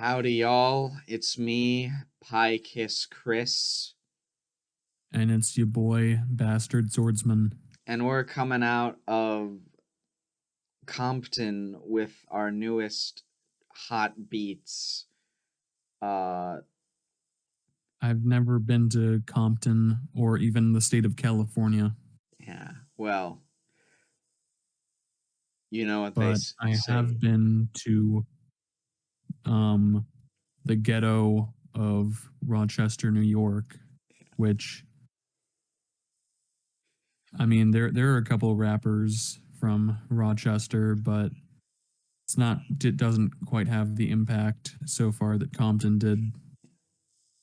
Howdy, y'all. It's me, Pikiss-Chris, And it's your boy, Bastard Swordsman. and we're coming out of Compton with our newest hot beats. Uh, I've never been to Compton or even the state of California, yeah, well, you know what they but I say. have been to the ghetto of Rochester, New York, which, I mean, there are a couple of rappers from Rochester, but it doesn't quite have the impact so far that Compton did.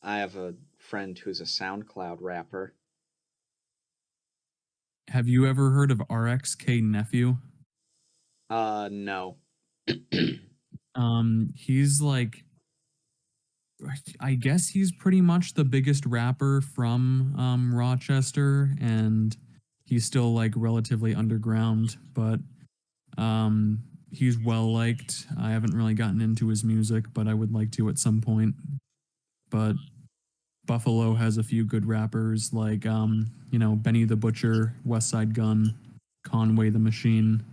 I have a friend who's a SoundCloud rapper. Have you ever heard of RXK Nephew? No. He's like, I guess he's pretty much the biggest rapper from Rochester, and he's still like relatively underground, but he's well liked. I haven't really gotten into his music, but I would like to at some point. But Buffalo has a few good rappers like Benny the Butcher, West Side Gun, Conway the Machine.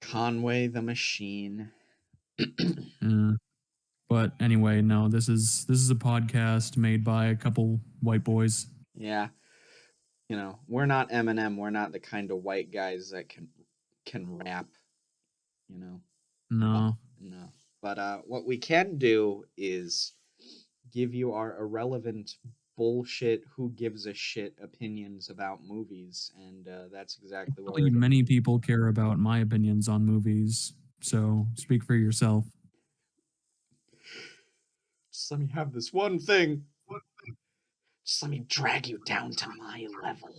Conway the Machine. But anyway, no, this is a podcast made by a couple white boys. Yeah. We're not Eminem. We're not the kind of white guys that can rap, you know. No. No. But what we can do is give you our irrelevant bullshit who gives a shit opinions about movies, and that's exactly what we're Many people care about my opinions on movies, so speak for yourself. Just let me have this one thing. Just let me drag you down to my level.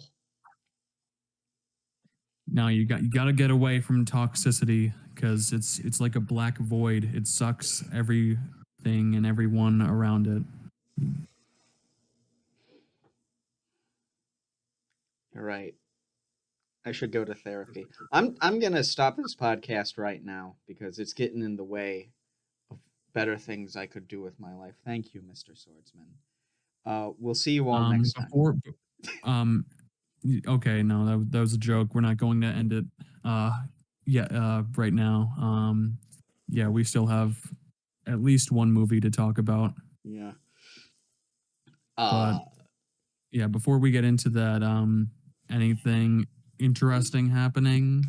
No, you got to get away from toxicity because it's like a black void. It sucks everything and everyone around it. You're right. I should go to therapy. I'm gonna stop this podcast right now because it's getting in the way of better things I could do with my life. Thank you, Mr. Swordsman. We'll see you all next time. Okay, no, that was a joke. We're not going to end it right now. Yeah, we still have at least one movie to talk about. Yeah. But yeah, before we get into that, anything interesting happening?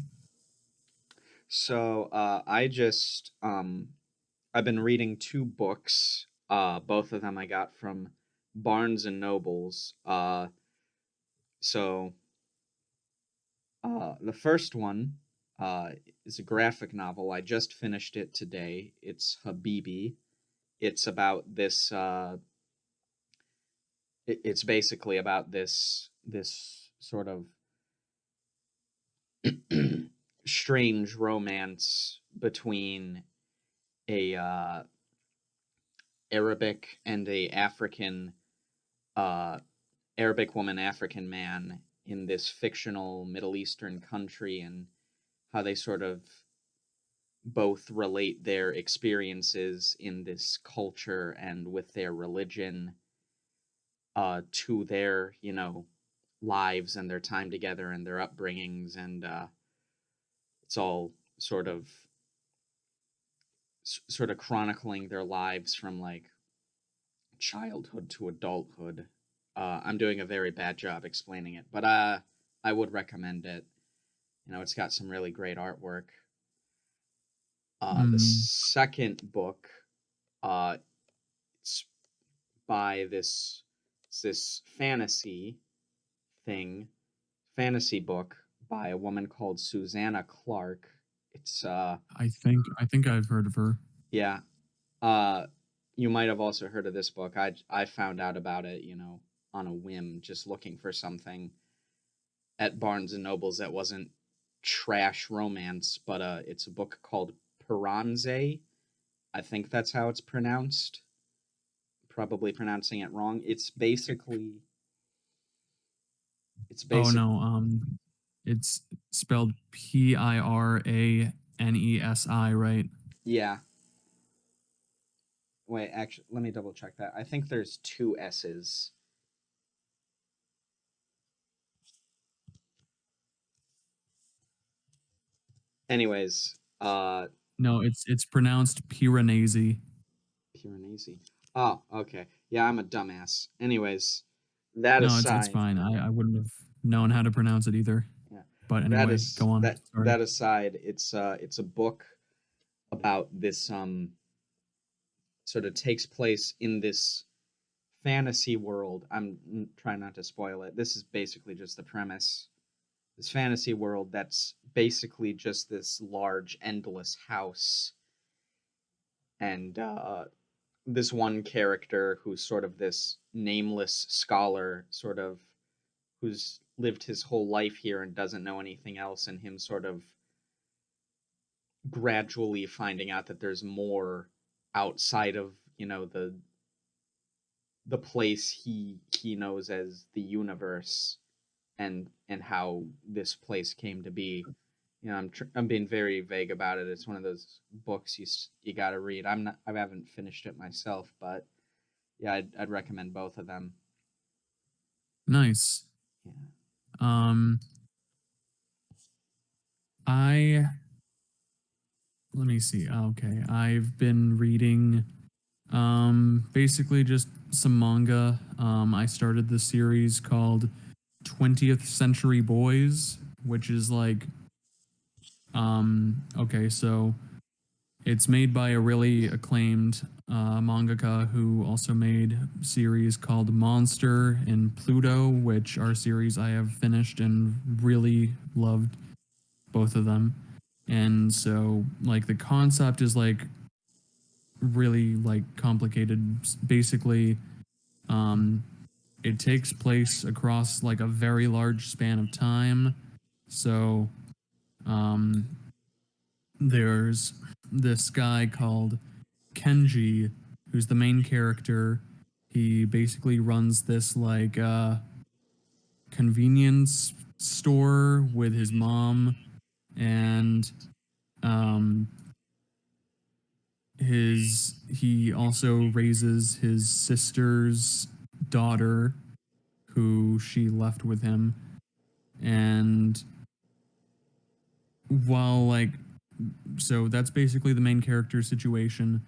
So I've been reading two books. Both of them I got from Barnes and Nobles. So the first one is a graphic novel. I just finished it today. It's Habibi. It's about this. It's basically about this sort of strange romance between a Arabic and a Arabic woman, African man in this fictional Middle Eastern country, and how they sort of both relate their experiences in this culture and with their religion to their, lives and their time together and their upbringings, and it's all sort of chronicling their lives from like childhood to adulthood. I'm doing a very bad job explaining it, but I would recommend it. It's got some really great artwork. The second book, it's by this fantasy book by a woman called Susanna Clark. It's I think I've heard of her. Yeah. You might have also heard of this book. I found out about it, on a whim, just looking for something at Barnes and Nobles that wasn't trash romance, but it's a book called Piranze. I think that's how it's pronounced. Probably pronouncing it wrong. It's basically. Oh no, it's spelled Piranesi, right? Yeah. Wait, actually, let me double check that. I think there's two S's. Anyways, No, it's pronounced Piranesi. Piranesi. Oh, okay. Yeah, I'm a dumbass. Anyways, that No, it's aside, fine. I wouldn't have known how to pronounce it either. yeah, But anyway, go on. Sorry. that aside, it's a book about this sort of takes place in this fantasy world. I'm trying not to spoil it. This is basically just the premise. This fantasy world that's basically just this large, endless house, and this one character who's sort of this nameless scholar, sort of who's lived his whole life here and doesn't know anything else, and him sort of gradually finding out that there's more outside of the place he knows as the universe, and how this place came to be. I'm being very vague about it. It's one of those books you got to read. I haven't finished it myself, but yeah, I'd recommend both of them. Nice. Yeah. Um, I let me see. Okay, I've been reading basically just some manga. I started the series called 20th Century Boys, which is like okay, so it's made by a really acclaimed mangaka who also made a series called Monster and Pluto, which are series I have finished and really loved both of them. And so like the concept is like really like complicated. Basically, um it takes place across like a very large span of time. So um there's this guy called Kenji, who's the main character. He basically runs this like convenience store with his mom, and um he also raises his sister's daughter, who she left with him. And while like so that's basically the main character situation,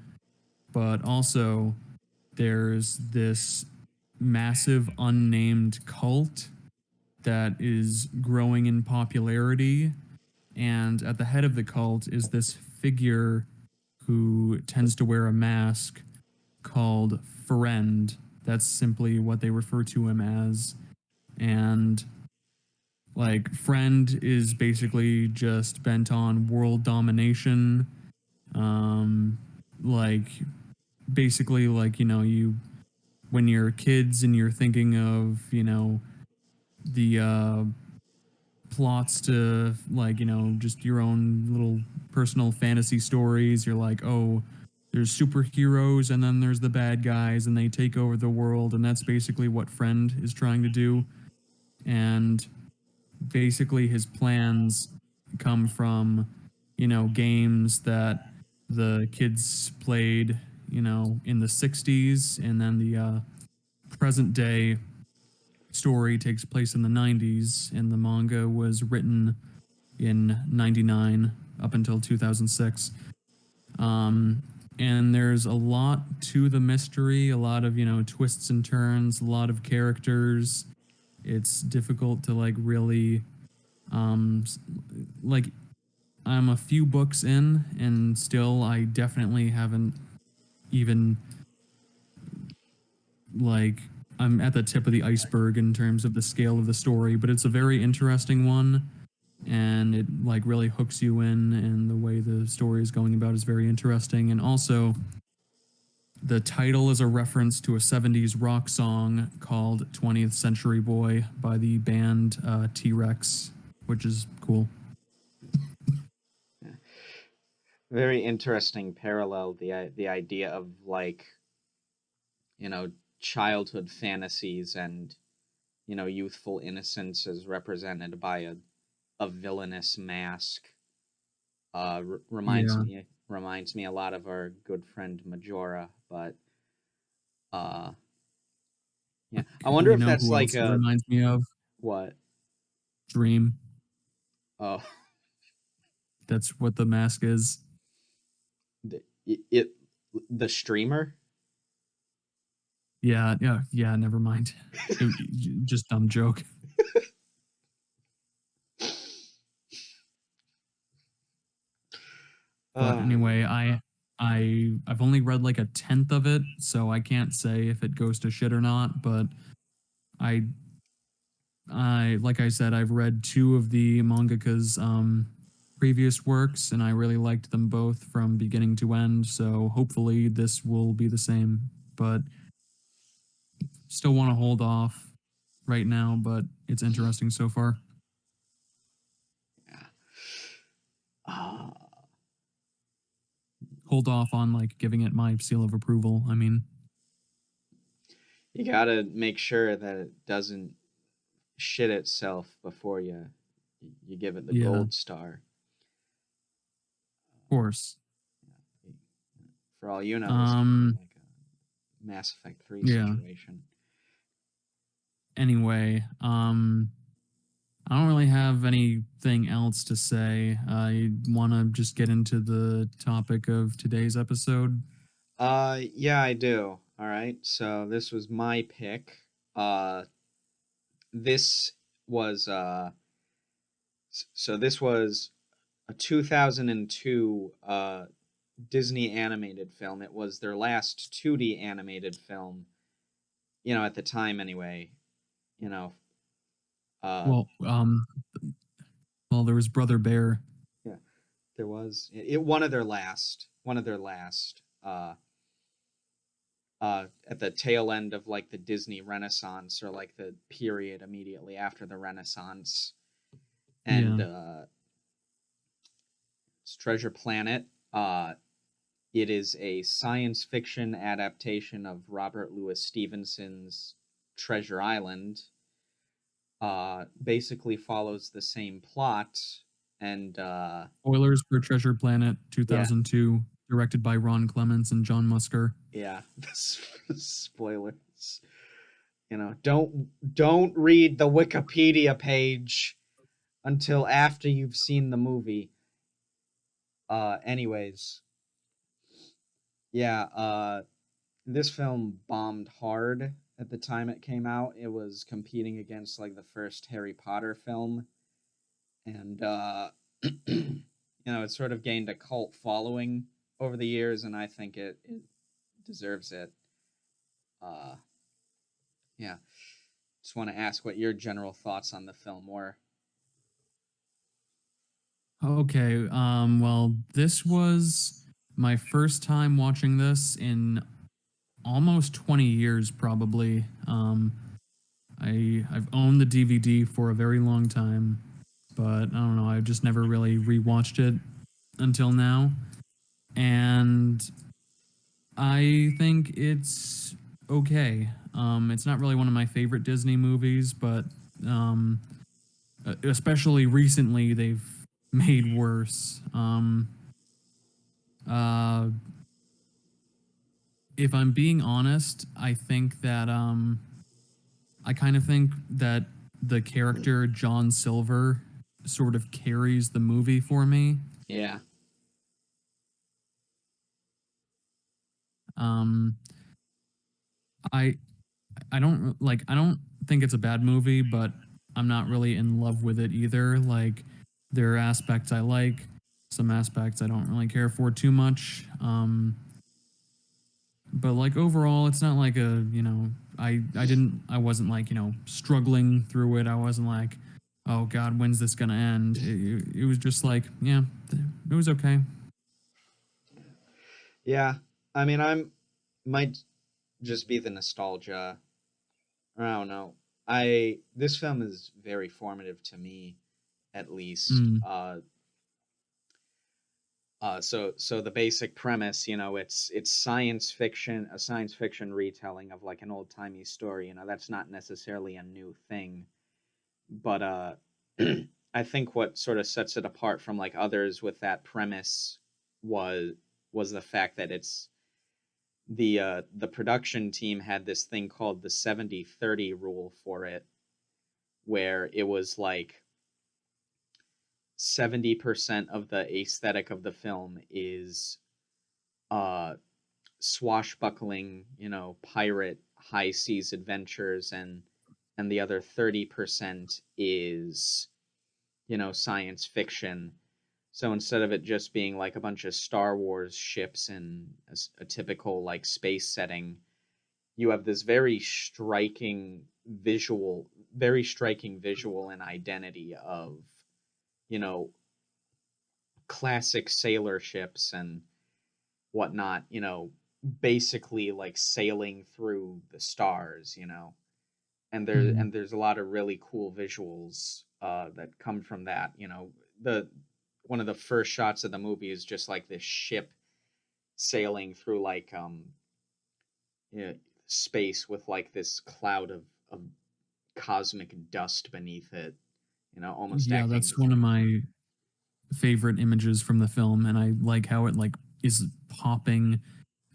but also there's this massive unnamed cult that is growing in popularity, and at the head of the cult is this figure who tends to wear a mask called Friend. That's simply what they refer to him as. And like Friend is basically just bent on world domination. Um like basically like, you when you're kids and you're thinking of, the plots to like, just your own little personal fantasy stories, you're like, oh, there's superheroes and then there's the bad guys and they take over the world, and that's basically what Friend is trying to do. And basically his plans come from, games that the kids played, in the 60s, and then the present day story takes place in the 90s, and the manga was written in 99 up until 2006. And there's a lot to the mystery, a lot of, twists and turns, a lot of characters. It's difficult to like really like I'm a few books in, and still I definitely haven't even like I'm at the tip of the iceberg in terms of the scale of the story, but it's a very interesting one, and it like really hooks you in, and the way the story is going about is very interesting. And also the title is a reference to a 70s rock song called 20th Century Boy by the band T-Rex, which is cool. Yeah. Very interesting parallel, the idea of like you know childhood fantasies and youthful innocence is represented by a villainous mask. Yeah. reminds me a lot of our good friend Majora, but uh yeah. I wonder You if know that's who like else it a reminds me of? what? Dream. Oh, That's what the mask is. it the streamer? Yeah. Never mind. Just dumb joke. But anyway, Yeah. I've only read like a tenth of it, so I can't say if it goes to shit or not. But I I like I said, I've read two of the mangaka's previous works, and I really liked them both from beginning to end. So hopefully this will be the same. But still want to hold off right now. But it's interesting so far. Yeah. Uh, Hold off on like giving it my seal of approval. I mean, you gotta make sure that it doesn't shit itself before you give it the yeah, of gold star. course. For all you know, this could be Um, like a Mass Effect 3 yeah. situation. Anyway, I don't really have anything else to say. I want to just get into the topic of today's episode. Yeah, I do. All right. So this was my pick. Uh this was this was a 2002 Disney animated film. It was their last 2D animated film, at the time anyway. You know, uh Well, there was Brother Bear. yeah, there was one of their last, at the tail end of like the Disney Renaissance, or like the period immediately after the Renaissance. And Yeah. it's Treasure Planet. It is a science fiction adaptation of Robert Louis Stevenson's Treasure Island. Basically follows the same plot, and Spoilers for Treasure Planet yeah, 2002, directed by Ron Clements and John Musker. yeah, spoilers. Don't read the Wikipedia page until after you've seen the movie. Anyways, yeah, this film bombed hard at the time it came out. It was competing against like the first Harry Potter film, and it sort of gained a cult following over the years, and I think it deserves it. Uh, yeah, just want to ask what your general thoughts on the film were. Okay. Well, this was my first time watching this in almost 20 years, probably. I've owned the DVD for a very long time, but I don't know. I've just never really rewatched it until now, and I think it's okay. It's not really one of my favorite Disney movies, but especially recently, they've made worse. Uh, if I'm being honest, I kind of think that the character John Silver sort of carries the movie for me. Yeah, Um, I I don't think it's a bad movie, but I'm not really in love with it either. Like there are aspects I like, some aspects I don't really care for too much. But like overall, it's not like I wasn't like struggling through it. I wasn't like, oh God, when's this gonna end? It was just like, yeah, it was okay. yeah. I mean, might just be the nostalgia. I don't know. I This film is very formative to me, at least. Mm. So the basic premise, it's science fiction, a science fiction retelling of like an old timey story. That's not necessarily a new thing, but I think what sort of sets it apart from like others with that premise was the fact that the production team had this thing called the 70-30 rule for it, where it was like 70% of the aesthetic of the film is uh swashbuckling, pirate high seas adventures, and the other 30% is, science fiction. So instead of it just being like a bunch of Star Wars ships in a typical like space setting, you have this very striking visual and identity of, you know, classic sailor ships and whatnot, basically like sailing through the stars, Mm. and there's a lot of really cool visuals that come from that. The one of the first shots of the movie is just like this ship sailing through like space with like this cloud of cosmic dust beneath it, almost Yeah, acting. that's one of my favorite images from the film, and I like how it like is popping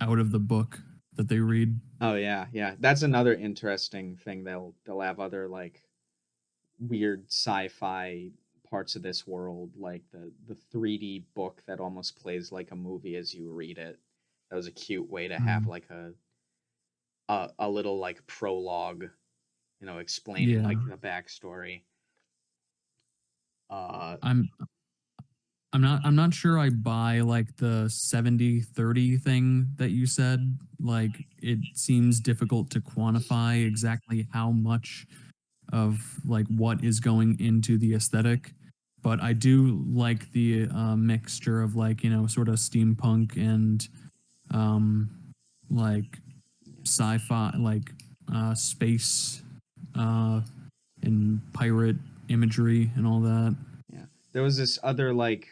out of the book that they read. Oh yeah, yeah. That's another interesting thing. They'll have other like weird sci-fi parts of this world, like the 3D book that almost plays like a movie as you read it. That was a cute way to have Mm. like a little like prologue, explaining Yeah, like the backstory. Uh, I'm I'm not sure I buy like the 70-30 thing that you said. Like it seems difficult to quantify exactly how much of like what is going into the aesthetic. But I do like the mixture of like, sort of steampunk and um like sci-fi, like space uh and pirate imagery and all that. yeah, there was this other like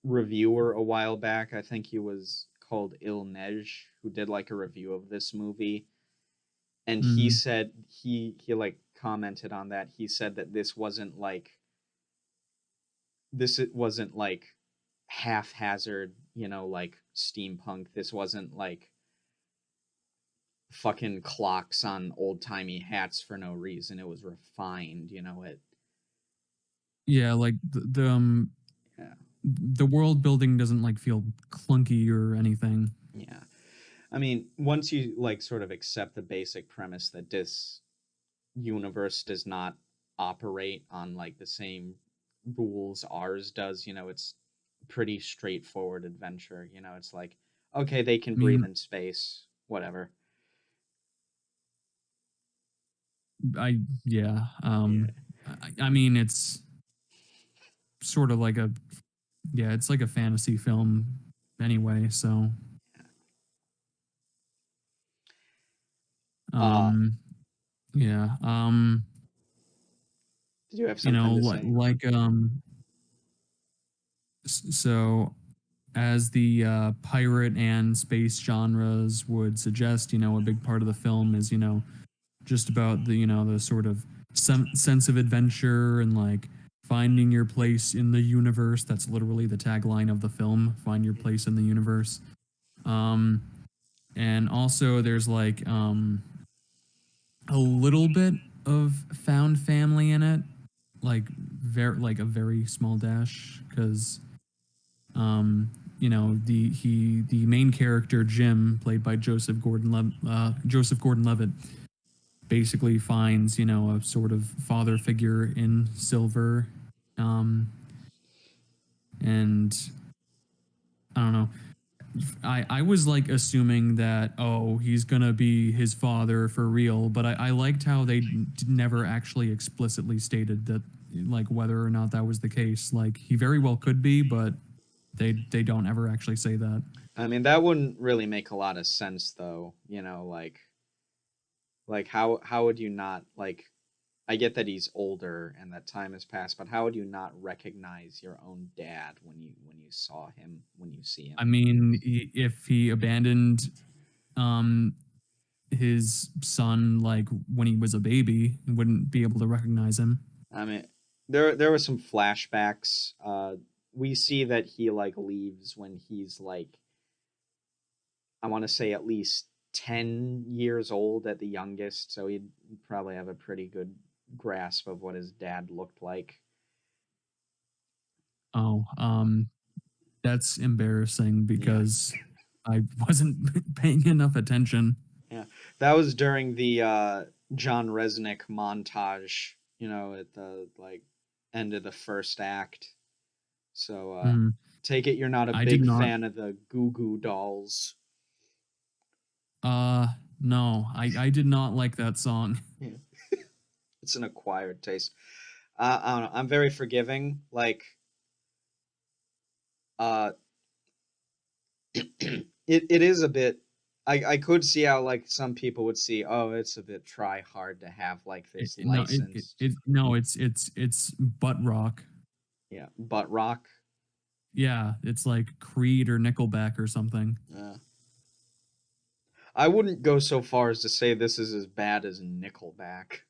reviewer a while back. I think he was called Il Nej, who did like a review of this movie, and he Mm. said he like commented on that. He said that this wasn't like haphazard, like steampunk. This wasn't like fucking clocks on old timey hats for no reason. It was refined, it. Yeah, like Yeah, the world building doesn't like feel clunky or anything. yeah. I mean, once you like sort of accept the basic premise that this universe does not operate on like the same rules ours does, it's pretty straightforward adventure. It's like, okay, they can I breathe mean, in space, whatever. yeah, Yeah. I mean it's sort of like a, yeah, it's like a fantasy film anyway, so Uh, um yeah, did you have something to say? so as the pirate and space genres would suggest, a big part of the film is, just about the, the sort of sense of adventure and like finding your place in the universe. That's literally the tagline of the film: find your place in the universe. um and also there's like a little bit of found family in it, like a very small dash, because the main character Jim, played by Joseph Gordon-Levitt, basically finds, a sort of father figure in Silver. um and I don't know, I was like assuming that, oh, he's gonna be his father for real, but I liked how they never actually explicitly stated that, like whether or not that was the case. Like he very well could be, but they don't ever actually say that. I mean, that wouldn't really make a lot of sense though, like how would you not like, I get that he's older and that time has passed, but how would you not recognize your own dad when you see I him? mean, if he abandoned um his son like when he was a baby, he wouldn't be able to recognize him. I mean, there were some flashbacks we see that he like leaves when he's like, I want to say at least 10 years old at the youngest, so he'd probably have a pretty good grasp of what his dad looked like. Oh, that's embarrassing Yeah. because I wasn't paying enough attention. Yeah. That was during the John Resnick montage, at the like end of the first act. So Mm, take it you're not a I did big not. fan of the Goo Goo Dolls. Uh, no, I did not like that song. Yeah. It's an acquired taste. I don't know. I'm very forgiving. Like, uh, it is a bit. I could see how like some people would see. Oh, it's a bit try hard to have like this No, licensed. no, it's butt rock. Yeah, butt rock. Yeah, it's like Creed or Nickelback or something. Uh, I wouldn't go so far as to say this is as bad as Nickelback,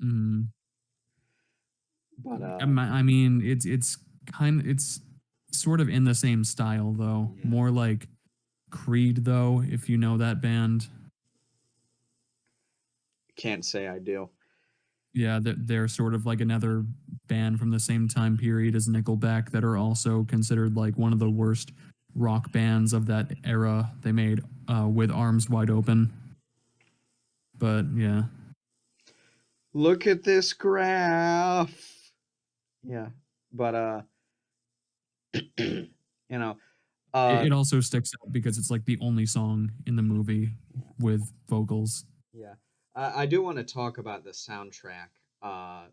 Mm. but I mean, it's sort of in the same style though. yeah, More like Creed though, if you know that band. can't say I do. Yeah, they're sort of like another band from the same time period as Nickelback that are also considered like one of the worst rock bands of that era. They made with Arms Wide Open. But yeah, Look at this graph. Yeah, but you know, uh, it also sticks out because it's like the only song in the movie with vocals. yeah, I do want to talk about the soundtrack. Uh,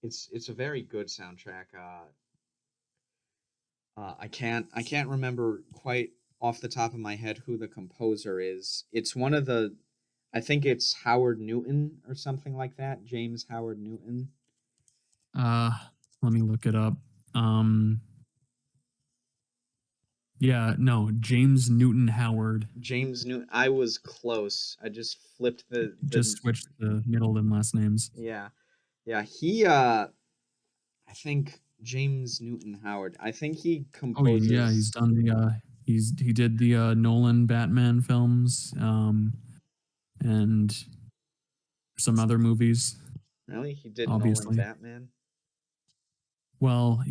it's a very good soundtrack. I can't remember quite off the top of my head who the composer is. It's one of the, I think it's Howard Newton or something like that. James Howard Newton. Uh, Let me look it up. Um, yeah, no, James Newton Howard. James Newton. I was close. I just flipped the Just switched the middle and last names. yeah. Yeah, he I think James Newton Howard. I think he Oh yeah, he's composes. done the he did the Nolan Batman films and some other movies, Really? He did Nolan obviously. Batman? Well,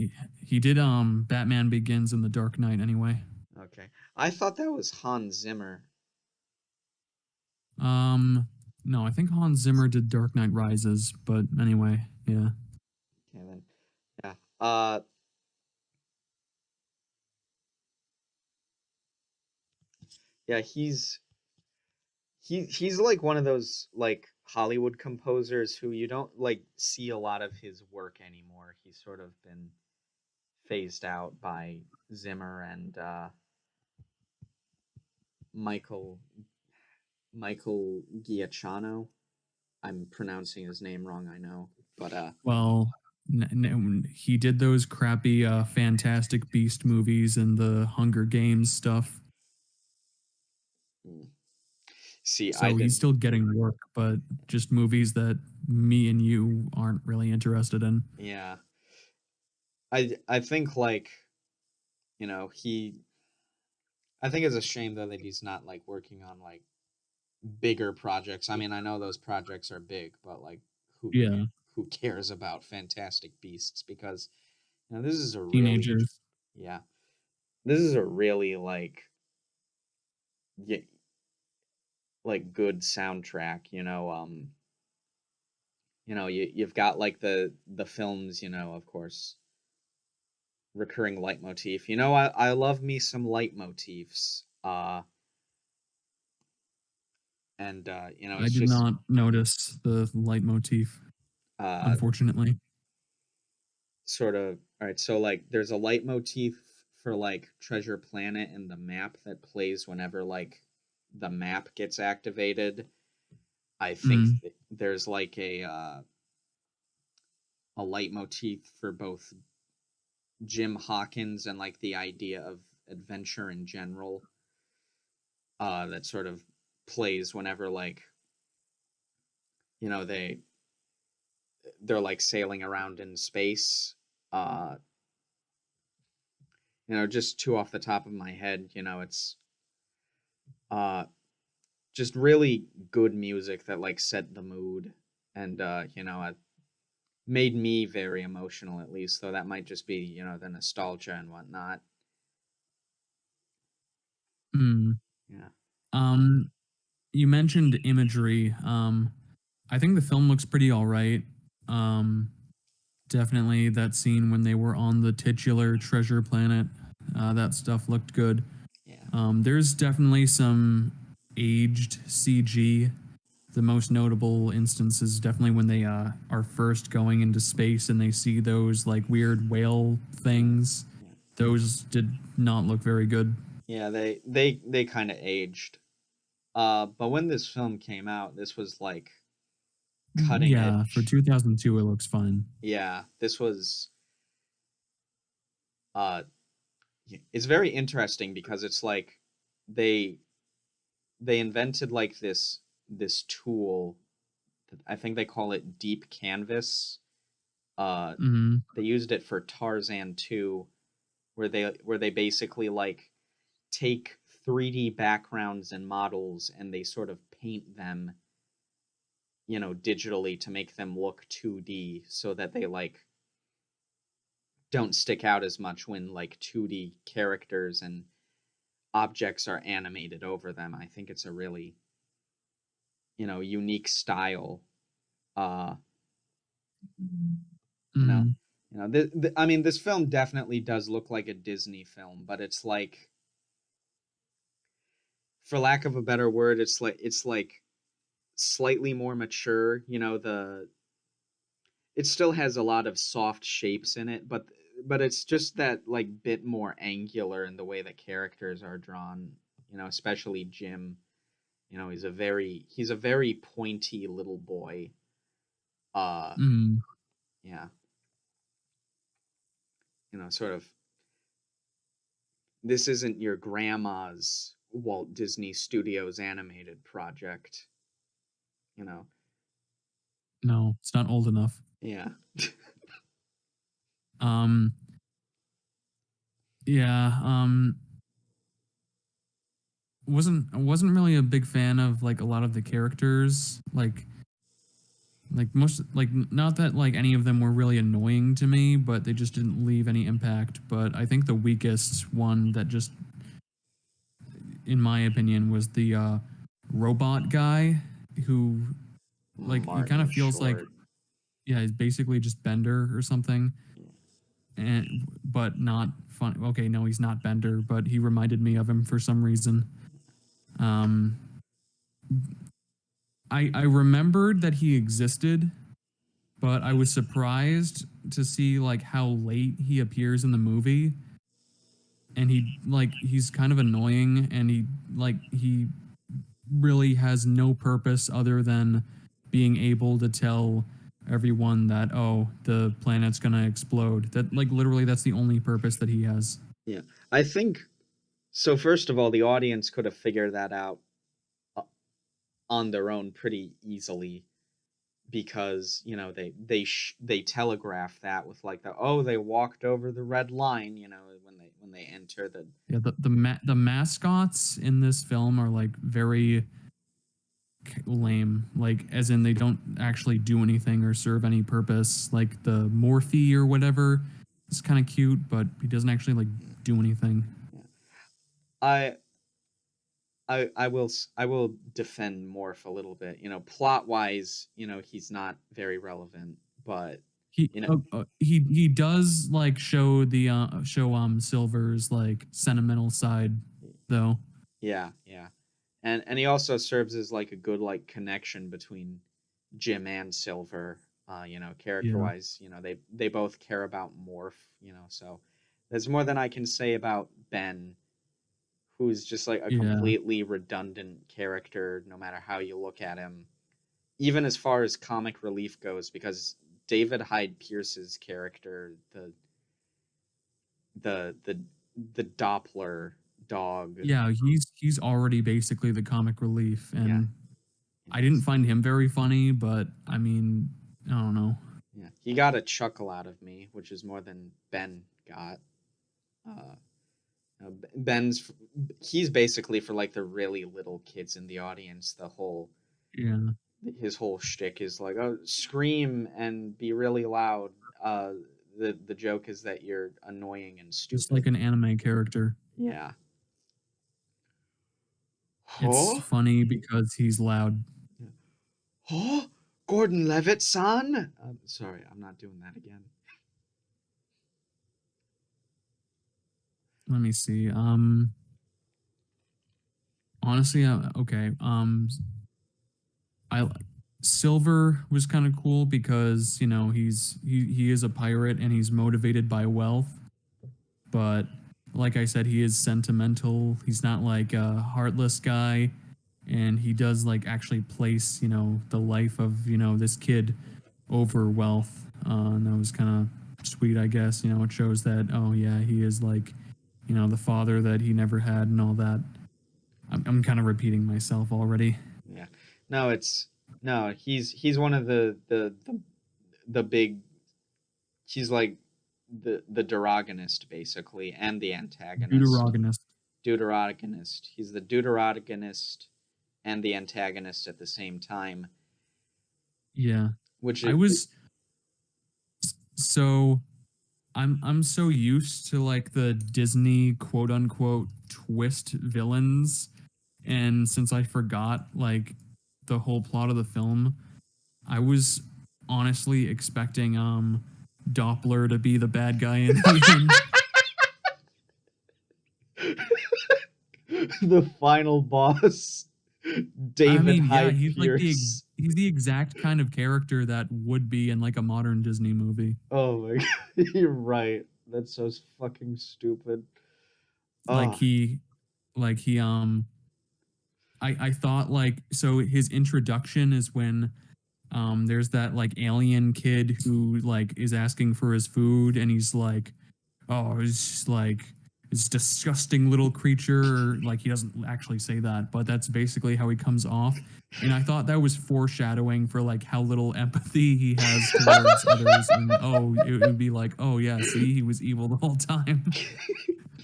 he did Batman Begins and The Dark Knight anyway. Okay. I thought that was Hans Zimmer. Um no, I think Hans Zimmer did Dark Knight Rises, but anyway, yeah. Okay then. Yeah. Yeah, he's like one of those like Hollywood composers who you don't like see a lot of his work anymore. He's sort of been phased out by Zimmer and Michael Michael Giacchino. I'm pronouncing his name wrong, I know. But Well, he did those crappy Fantastic Beast movies and the Hunger Games stuff. mm, see, I So he's didn't. still getting work, but just movies that me and you aren't really interested in. Yeah. I think like, he I think it's a shame though that he's not like working on like bigger projects. I mean, I know those projects are big, but like who Yeah, who cares about Fantastic Beasts because this is a really teenagers. yeah, this is a really yeah, like good soundtrack, you've got like the films, of course, recurring leitmotif. I love me some leitmotifs. And I it's did just not notice the leitmotif, uh unfortunately. sort of all right, so like there's a leitmotif for like Treasure Planet and the map that plays whenever like the map gets activated. I think Mm, there's like a leitmotif for both Jim Hawkins and like the idea of adventure in general, that sort of plays whenever like they they're like sailing around in space. Uh, just two off the top of my head, it's uh just really good music that like set the mood, and it made me very emotional, at least, though that might just be, the nostalgia and whatnot. Mm. Yeah. Um, you mentioned imagery. I think the film looks pretty all right. Um, Definitely that scene when they were on the titular treasure planet. That stuff looked good. Yeah. There's definitely some aged CG. The most notable instance is definitely when they are first going into space and they see those like weird whale Yeah. things. Yeah. Those did not look very good. Yeah, they kind of aged. But when this film came out, this was like cutting Yeah, for edge. 2002, it looks fine. Yeah, this was uh it's very interesting because it's like they they invented like this tool that I think they call it deep canvas. Uh Hmm. they used it for Tarzan 2, where they basically like take 3D backgrounds and models and they sort of paint them, digitally to make them look 2D, so that they like don't stick out as much when like 2D characters and objects are animated over them. I think it's a really, unique style. Uh, you know, Mm. I mean, this film definitely does look like a Disney film, but it's like, for lack of a better word, it's like slightly more mature. It still has a lot of soft shapes in it, but it's just that like bit more angular in the way the characters are drawn. Especially Jim. He's a very pointy little boy. Uh, Mm. yeah, sort of. This isn't your grandma's Walt Disney Studios animated project. You know. No, it's not old enough. Yeah. Um, yeah. Wasn't really a big fan of like a lot of the characters. Like most like not that like any of them were really annoying to me, but they just didn't leave any impact. But I think the weakest one that just, in my opinion, was the robot guy who like he kind Martin of feels like, Short. yeah, he's basically just Bender or something, and but not fun. Okay, no, he's not Bender, but he reminded me of him for some reason. Um, I remembered that he existed, but I was surprised to see like how late he appears in the movie, and he's kind of annoying, and he really has no purpose other than being able to tell everyone that, oh, the planet's gonna explode. That like literally that's the only purpose that he has. Yeah. I think so. First of all, the audience could have figured that out uh, on their own pretty easily, because they telegraph that with like they walked over the red line, when they enter the. Yeah, the mascots in this film are like very lame. Like as in they don't actually do anything or serve any purpose. Like the Morphe or whatever is kind of cute, but he doesn't actually like do anything. Yeah. I will defend Morph a little bit. Plot wise, he's not very relevant, but He you know he does like show Silver's like sentimental side though. yeah, yeah. And he also serves as like a good like connection between Jim and Silver. Character Yeah. wise, they both care about Morph. So there's more than I can say about Ben, who's just like a Yeah. completely redundant character no matter how you look at him, even as far as comic relief goes, because David Hyde Pierce's character, the the Doppler dog. Yeah, he's already basically the comic relief, Yeah, and I didn't find him very funny, but I mean, I don't know. Yeah, he got a chuckle out of me, which is more than Ben got. Uh, Ben's he's basically for like the really little kids in the audience. Yeah, His whole shtick is like, oh, scream and be really loud. Uh, the joke is that you're annoying and just like stupid. an anime character. Yeah. It's Huh? funny because he's loud. Huh? Gordon Levitt, son? Sorry, I'm not doing that again. Let me see. Honestly, okay. I Silver was kind of cool because he is a pirate and he's motivated by wealth, but like I said, he is sentimental. He's not like a heartless guy, and he does like actually place the life of this kid over wealth. And that was kind of sweet, I guess. It shows that, oh yeah, he is like the father that he never had and all that. I'm kind of repeating myself already. Yeah. No, it's no. He's one of the big. He's like the deuteragonist basically, and the antagonist. Deuteragonist. Deuteragonist. He's the deuteragonist and the antagonist at the same time. Yeah. Which I was so I'm so used to like the Disney quote unquote twist villains, and since I forgot like the whole plot of the film, I was honestly expecting Doppler to be the bad guy in the end. the final boss, I David mean, yeah, Hyde he's like Pierce. he's the exact kind of character that would be in like a modern Disney movie. Oh my god, you're right. That's so fucking stupid. Like Oh, I thought like so his introduction is when there's that like alien kid who like is asking for his food and he's like, oh, it's like it's disgusting little creature. Like he doesn't actually say that, but that's basically how he comes off. And I thought that was foreshadowing for like how little empathy he has towards others. And oh, it would be like, oh yeah, see, he was evil the whole time.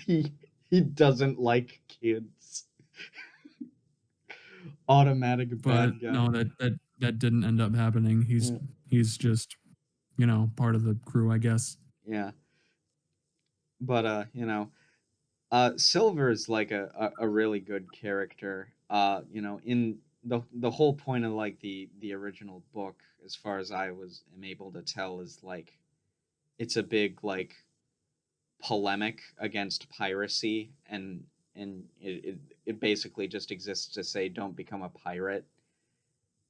he he doesn't like kids. Automatic But bad guy. no, that didn't end up happening. Yeah. He's just part of the crew, I guess. Yeah. But Silver is like a really good character. In the whole point of like the original book, as far as I am able to tell, is like it's a big like polemic against piracy, and it basically just exists to say don't become a pirate.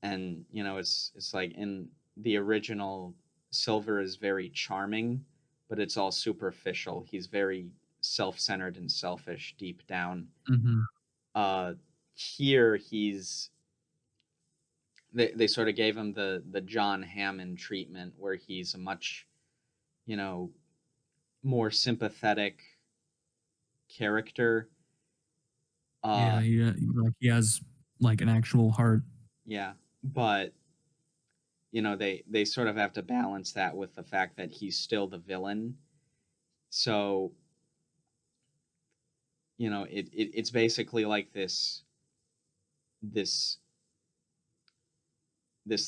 And it's like in the original, Silver is very charming, but it's all superficial. He's very self-centered and selfish deep down. Hmm. uh Here they sort of gave him the John Hammond treatment, where he's a much you know more sympathetic character. uh Yeah, he has like an actual heart. yeah, but they sort of have to balance that with the fact that he's still the villain. So it's basically like this this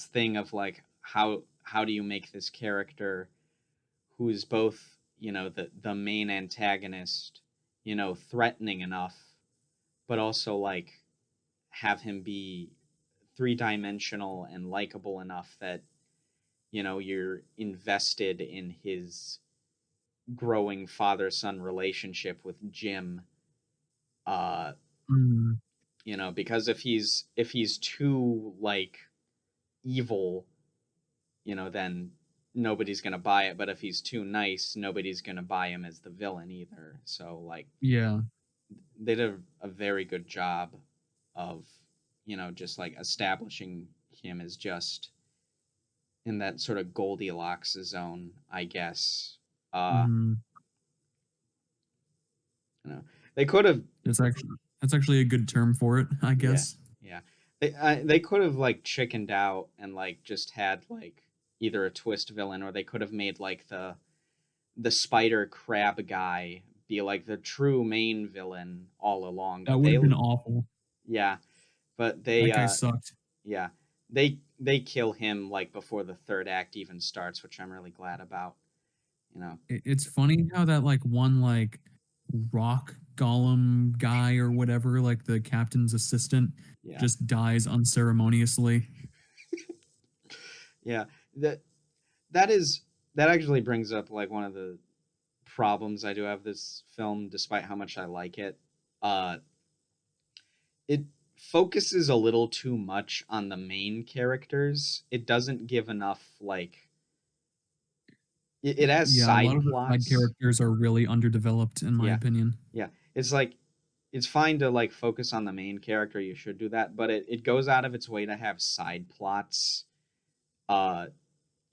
thing of like how do you make this character who's both the main antagonist threatening enough, but also like have him be three-dimensional and likable enough that you're invested in his growing father-son relationship with Jim. uh Mm, because if he's too like evil, then nobody's gonna buy it. But if he's too nice, nobody's gonna buy him as the villain either. So like yeah. they did a very good job of just like establishing him as just in that sort of Goldilocks zone, I guess. uh Mm, you know they could have. that's actually a good term for it, I Yeah, guess. yeah. They could have like chickened out and like just had like either a twist villain, or they could have made like the spider crab guy be like the true main villain all along. That But would have been awful. yeah, but That guy sucked. yeah, they kill him like before the third act even starts, which I'm really glad about. You know, It's funny how that like one like rock golem guy or whatever, like the captain's assistant, yeah, just dies unceremoniously. yeah. That that is that actually brings up like one of the problems I do have this film, despite how much I like it. Uh, it focuses a little too much on the main characters. It doesn't give enough like it has Yeah, a lot side of the side plots. characters are really underdeveloped, in my Yeah, opinion. yeah. It's like it's fine to like focus on the main character. You should do that, but it goes out of its way to have side plots. Uh,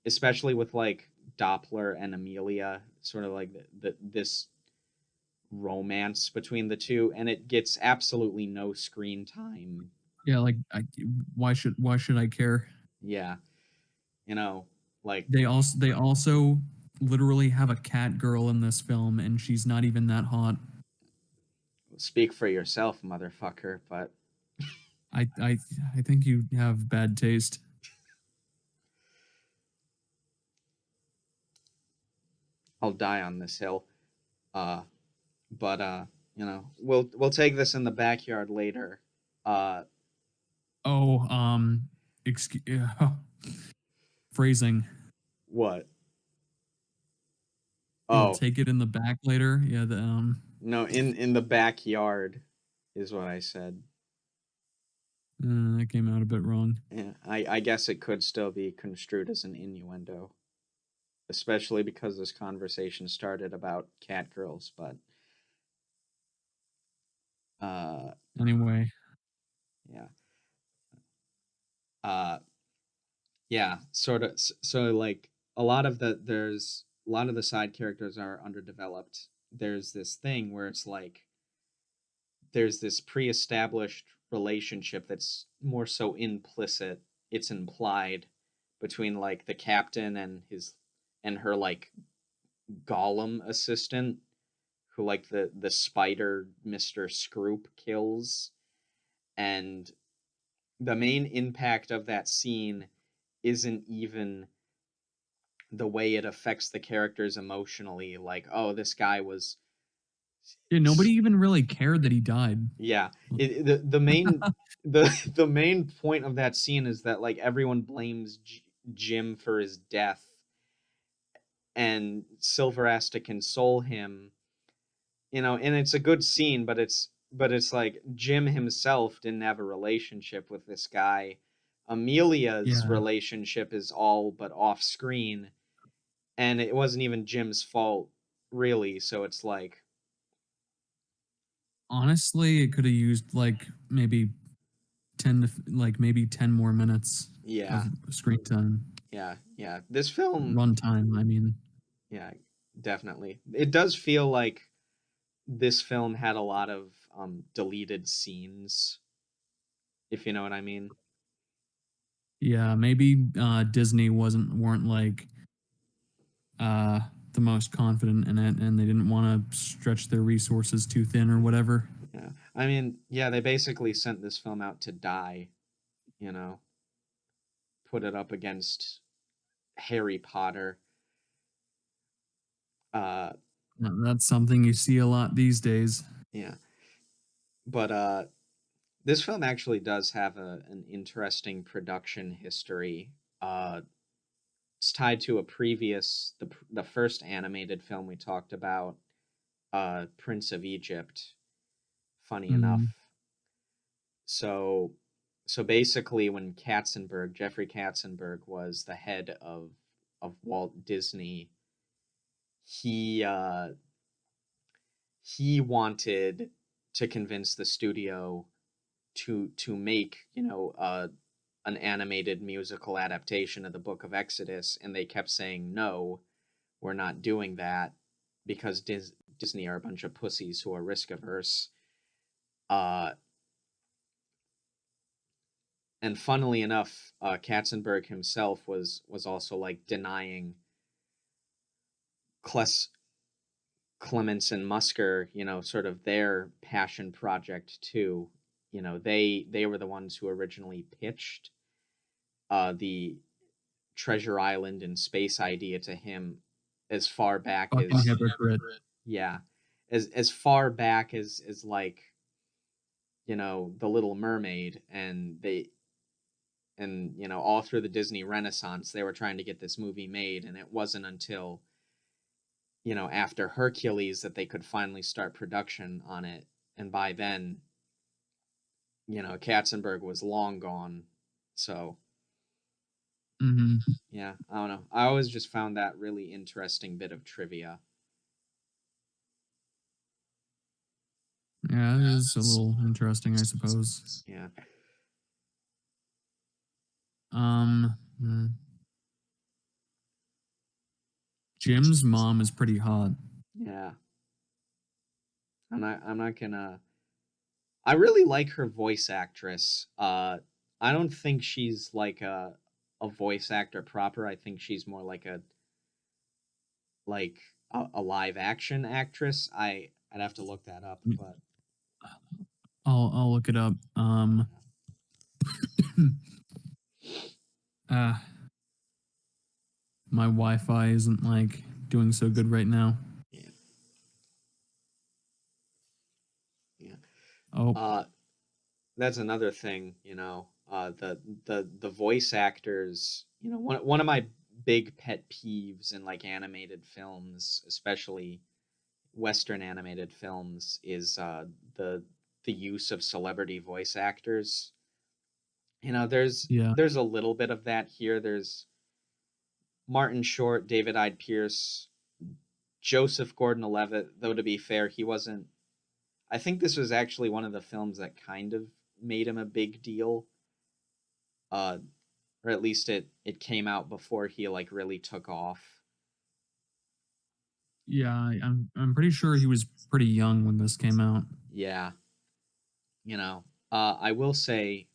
especially with like Doppler and Amelia, sort of like this romance between the two, and it gets absolutely no screen time. Yeah, like why should I care? Yeah, you know, like They also literally have a cat girl in this film, and she's not even that hot. speak for yourself, motherfucker. But I I I think you have bad taste. I'll die on this hill. Uh, but we'll take this in the backyard later. Uh, Oh, excuse phrasing. what? We'll Oh take it in the back later. Yeah, the no, in the backyard is what I said. that came out a bit wrong. Yeah, I guess it could still be construed as an innuendo, especially because this conversation started about cat girls. But uh, Anyway, yeah, uh, yeah, sort of. So like there's a lot of the side characters are underdeveloped. There's this thing where it's like there's this pre-established relationship that's more so implicit. It's implied between like the captain and her like golem assistant, who like the spider Mr. Scroop kills. And the main impact of that scene isn't even the way it affects the characters emotionally, like, oh, this guy was yeah, nobody even really cared that he died. yeah. The main the main point of that scene is that like everyone blames Jim for his death, and Silver has to console him, and it's a good scene, but it's like Jim himself didn't have a relationship with this guy. Amelia's Yeah, relationship is all but off screen, and it wasn't even Jim's fault, really. So it's like, honestly, it could have used like maybe 10 more minutes of yeah, screen time, yeah. This film, run time. I mean, yeah, definitely. It does feel like this film had a lot of deleted scenes, if you know what I mean. yeah, maybe Disney weren't like uh the most confident in it, and they didn't want to stretch their resources too thin or whatever. Yeah, I mean, yeah, they basically sent this film out to die. You know, put it up against Harry Potter. Uh, That's something you see a lot these days. yeah, but this film actually does have an interesting production history. It's tied to a previous the first animated film we talked about, Prince of Egypt. Funny enough. Mm, So basically when Jeffrey Katzenberg was the head of Walt Disney, he he wanted to convince the studio to make, an animated musical adaptation of the Book of Exodus, and they kept saying no, we're not doing that, because Disney are a bunch of pussies who are risk averse. Uh and funnily enough, Katzenberg himself was also like denying Clements and Musker, sort of their passion project too. They were the ones who originally pitched the Treasure Island and space idea to him as far back Fucking as hypocrite. yeah, as far back as like The Little Mermaid, and all through the Disney Renaissance they were trying to get this movie made, and it wasn't until after Hercules that they could finally start production on it, and by then Katzenberg was long gone. So yeah, I don't know, I always just found that really interesting bit of trivia. Yeah, it is a little interesting, I suppose. Yeah. Hmm. Jim's mom is pretty hot. Yeah. I'm not gonna. I really like her voice actress. I don't think she's like a voice actor proper. I think she's more like a live action actress. I'd have to look that up, but I'll look it up. My Wi-Fi isn't like doing so good right now. yeah. Yeah. Oh, That's another thing, the voice actors, one of my big pet peeves in like animated films, especially Western animated films, is the use of celebrity voice actors. yeah. There's a little bit of that here. There's Martin Short, David Hyde Pierce, Joseph Gordon-Levitt, though to be fair, he wasn't. I think this was actually one of the films that kind of made him a big deal. Or at least it came out before he like really took off. Yeah, I'm pretty sure he was pretty young when this came out. Yeah. I will say,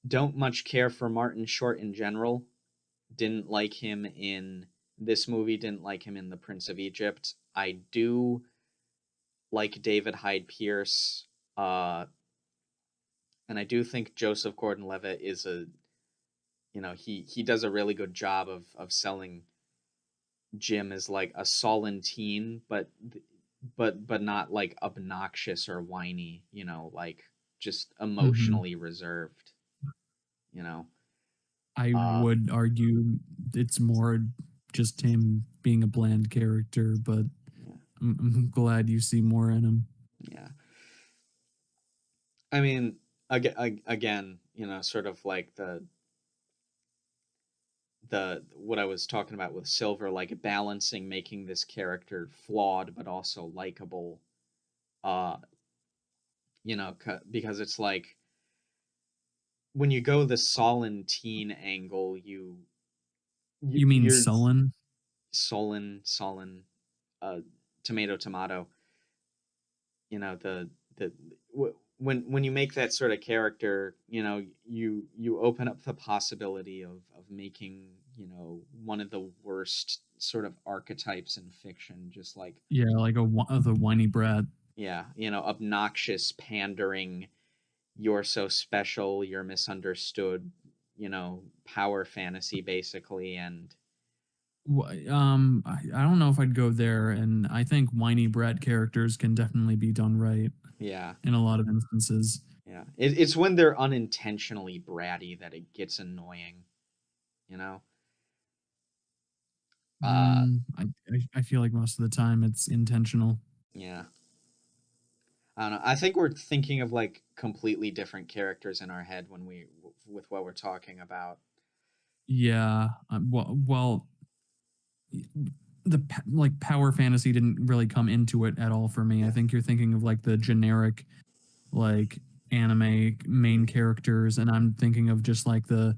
don't much care for Martin Short in general. Didn't like him in this movie, didn't like him in The Prince of Egypt. I do like David Hyde Pierce, and I do think Joseph Gordon-Levitt is he does a really good job of selling Jim as like a sullen teen, but not like obnoxious or whiny, like just emotionally reserved, you know. I would argue it's more just him being a bland character, but Yeah. I'm glad you see more in him. Yeah. I mean, again, sort of like the what I was talking about with Silver, like balancing making this character flawed but also likable. Uh, because it's like when you go the sullen teen angle, You mean you're sullen? sullen, uh, tomato. The when you make that sort of character, you open up the possibility of making one of the worst sort of archetypes in fiction, just like Yeah, like the whiny brat. yeah, obnoxious, pandering, you're so special, you're misunderstood, power fantasy basically. And I don't know if I'd go there, and I think whiny brat characters can definitely be done right yeah, in a lot of instances. yeah, it's when they're unintentionally bratty that it gets annoying, you know. uh I feel like most of the time it's intentional. yeah, I don't know, I think we're thinking of like completely different characters in our head when we with what we're talking about. Yeah, well, like power fantasy didn't really come into it at all for me. Yeah. I think you're thinking of like the generic like anime main characters, and I'm thinking of just like the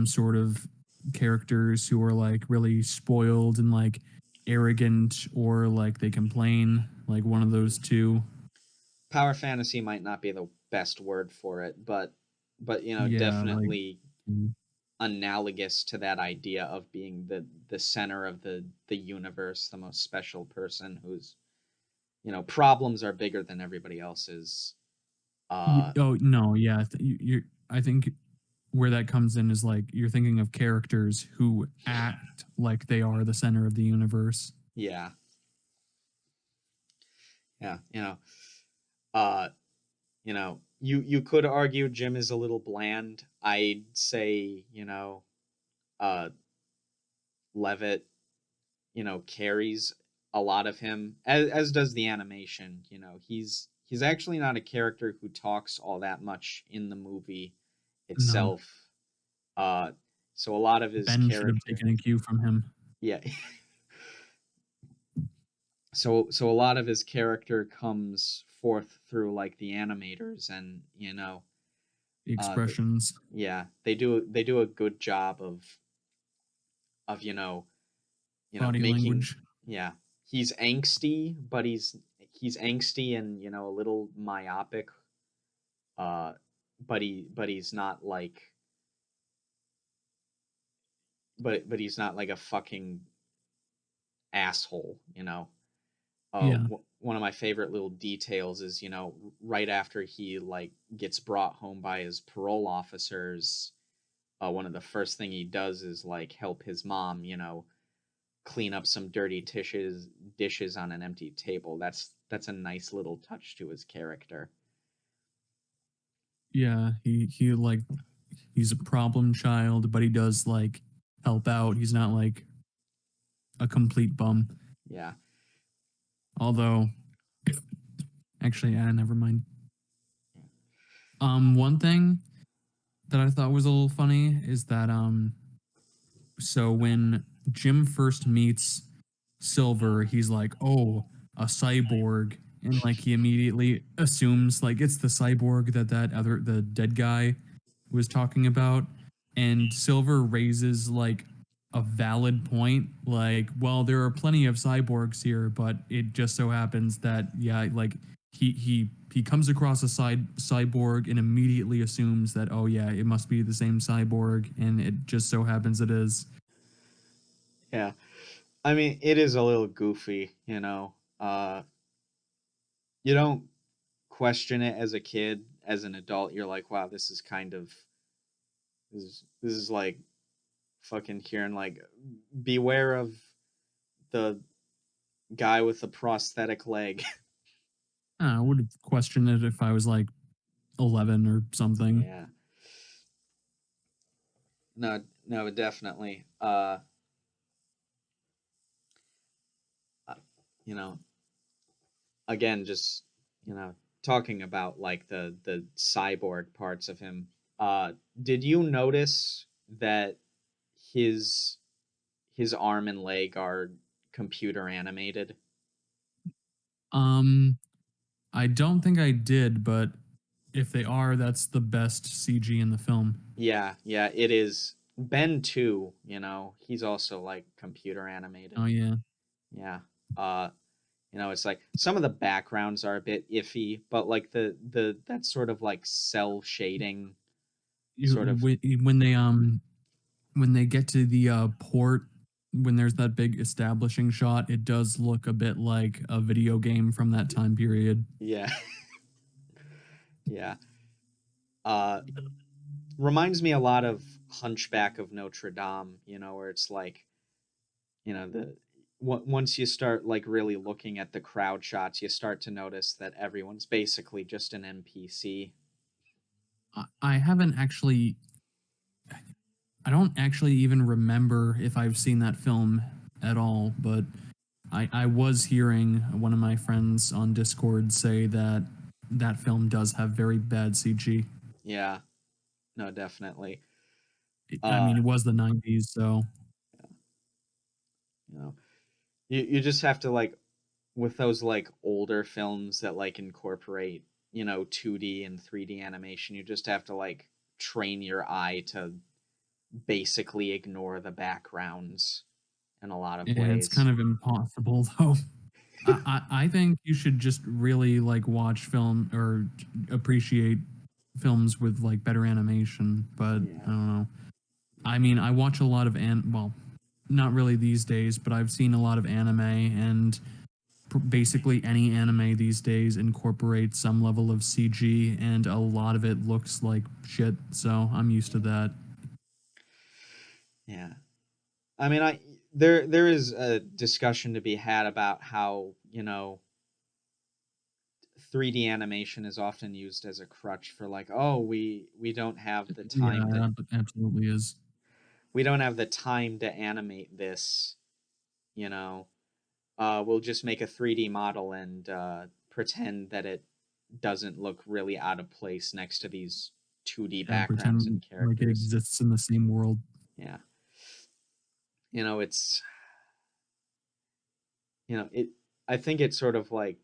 sort of characters who are like really spoiled and like arrogant, or like they complain, like one of those two. Power fantasy might not be the best word for it, but Yeah, like definitely mm, analogous to that idea of being the center of the universe, the most special person whose problems are bigger than everybody else's. Uh, oh no, yeah, you're I think where that comes in is like you're thinking of characters who act like they are the center of the universe. yeah, yeah, uh, you could argue Jim is a little bland. I'd say uh, Levitt carries a lot of him, as does the animation. He's actually not a character who talks all that much in the movie No, itself. Uh, so a lot of his Ben should have character, taken a cue from him. yeah. So a lot of his character comes forth through like the animators, and The the, expressions, yeah, they do a good job of body making, language. yeah, he's angsty, but he's angsty and a little myopic, uh but he's not like, but he's not like a fucking asshole. Yeah. One of my favorite little details is right after he like gets brought home by his parole officers, one of the first thing he does is like help his mom clean up some dirty dishes on an empty table. That's a nice little touch to his character. Yeah, he like he's a problem child, but he does like help out. He's not like a complete bum. Yeah. Although actually, yeah, never mind. One thing that I thought was a little funny is that so when Jim first meets Silver, he's like, "Oh, a cyborg." And like he immediately assumes like it's the cyborg that other the dead guy was talking about. And Silver raises like a valid point, like, well, there are plenty of cyborgs here, but it just so happens that yeah, like he comes across a cyborg and immediately assumes that oh yeah, it must be the same cyborg, and it just so happens it is. Yeah. I mean, it is a little goofy. You don't question it as a kid. As an adult, you're like, wow, this is kind of, this is like fucking hearing like, beware of the guy with the prosthetic leg. I would have questioned it if I was like 11 or something. Yeah. No, no, definitely. Uh, you know, Again, just talking about like the cyborg parts of him. Did you notice that his his arm and leg are computer animated? Um, I don't think I did, but if they are, that's the best CG in the film. Yeah, yeah, it is. Ben too, he's also like computer Oh animated. yeah. Yeah. Uh, it's like some of the backgrounds are a bit iffy, but like the that sort of like cell shading sort of, When they get to the port, when there's that big establishing shot, it does look a bit like a video game from that time period. yeah. Yeah. Uh Reminds me a lot of Hunchback of Notre Dame, where it's like, the once you start like really looking at the crowd shots, you start to notice that everyone's basically just an NPC. I haven't actually I don't actually even remember if I've seen that film at all, but I was hearing one of my friends on Discord say that that film does have very bad CG. Yeah, no, definitely. I Uh, mean, it was the 90s, so you know, you just have to like, with those like older films that like incorporate 2D and 3D animation, you just have to like train your eye to basically ignore the backgrounds in a lot of yeah, it's ways. kind of impossible though. I think you should just really like watch film or appreciate films with like better animation, but I Yeah. don't know. I mean, I watch a lot of well, not really these days, but I've seen a lot of anime, and basically any anime these days incorporates some level of CG, and a lot of it looks like shit. So I'm used to Yeah. that. Yeah. I mean, there is a discussion to be had about how, 3D animation is often used as a crutch for like, oh, we don't have the time to Yeah, it absolutely is. animate this, you know. We'll just make a 3D model and pretend that it doesn't look really out of place next to these 2D Yeah, backgrounds and pretend like it characters. exists in the same world. Yeah. It's it I think it sort of like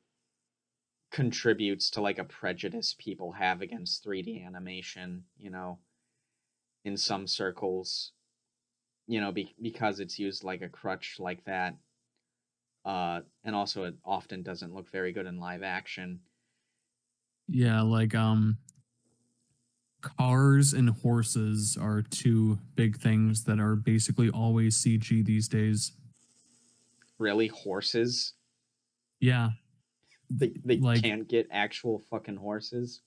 contributes to like a prejudice people have against 3D animation, in some circles, because it's used like a crutch like that. And also it often doesn't look very good in live action. Yeah, like cars and horses are two big things that are basically always CG these days. Really, horses? Yeah, They like can't get actual fucking horses?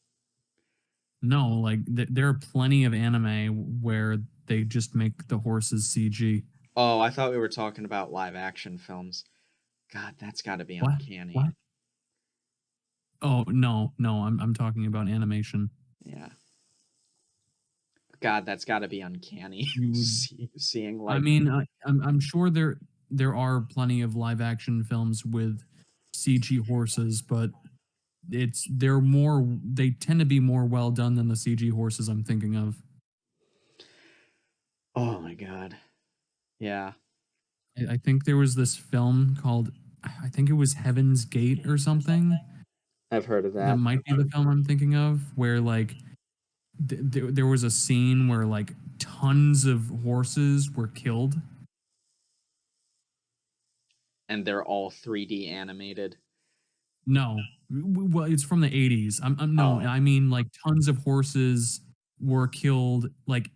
no, like there are plenty of anime where they just make the horses CG. Oh, I thought we were talking about live action films. God, that's got to be What? uncanny. What? Oh no, no, I'm talking about animation. Yeah. God, that's got to be uncanny. You would, Seeing I like, mean, I'm sure there are plenty of live action films with CG horses, but they tend to be more well done than the CG horses I'm thinking of. oh my god. Yeah. I think there was this film called, I think it was Heaven's Gate or something. I've heard of That that. might be the film I'm thinking of, where like there was a scene where like tons of horses were killed. And they're all 3D animated. No, well, it's from the 80s. No, Oh. I mean like tons of horses were killed like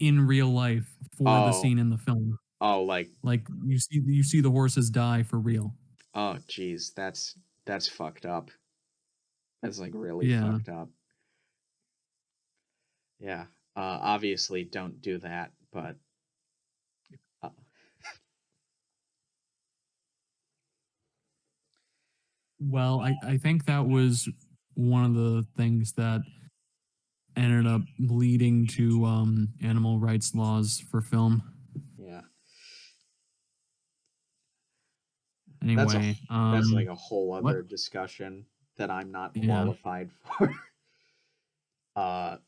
in real life for the Oh. scene in the film. Oh, like, Like you see the horses die for real. oh geez, that's fucked up. That's like really Yeah. fucked up. Yeah. Obviously don't do that, but uh, Well, I think that was one of the things that ended up leading to animal rights laws for film. yeah. That's a Anyway, that's like a whole what? other discussion that I'm not Yeah. qualified for. uh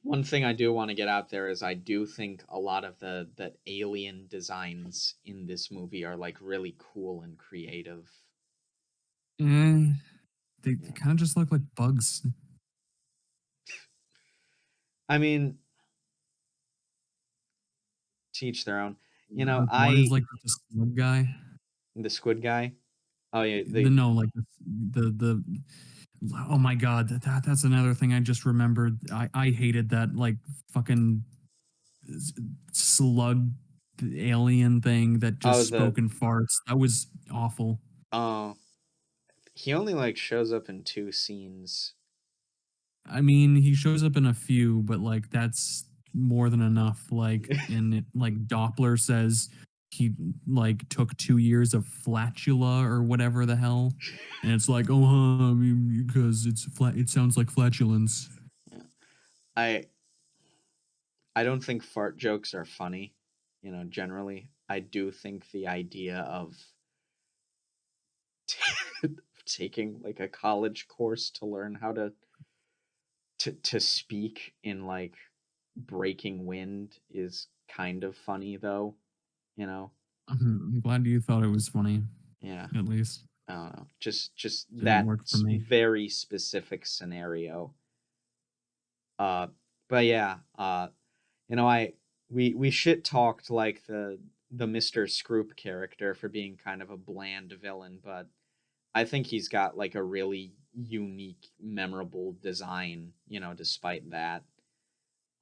One thing I do want to get out there is I do think a lot of the alien designs in this movie are like really cool and creative. Eh, they Yeah. kind of just look like bugs. I mean, teach their own. Like one is I like the slug guy. the squid guy. Oh yeah, The no, like the oh my god, that's another thing I just remembered. I hated that like fucking slug alien thing that oh just the spoke in farts. That was awful. oh he only like shows up in two scenes. I mean, he shows up in a few, but like that's more than enough. Like in it, like Doppler says he like took 2 years of flatula or whatever the hell, and it's like, oh, huh, I mean, because it's flat. It sounds like flatulence. Yeah. I I don't think fart jokes are funny, generally. I do think the idea of taking like a college course to learn how to speak in like breaking wind is kind of funny though, you know. I'm glad you thought it was funny, Yeah, at least. I don't know. Just Didn't that work for me. very specific scenario. Uh but yeah, I we shit talked like the Mr. Scroop character for being kind of a bland villain, but I think he's got like a really unique, memorable design, despite that.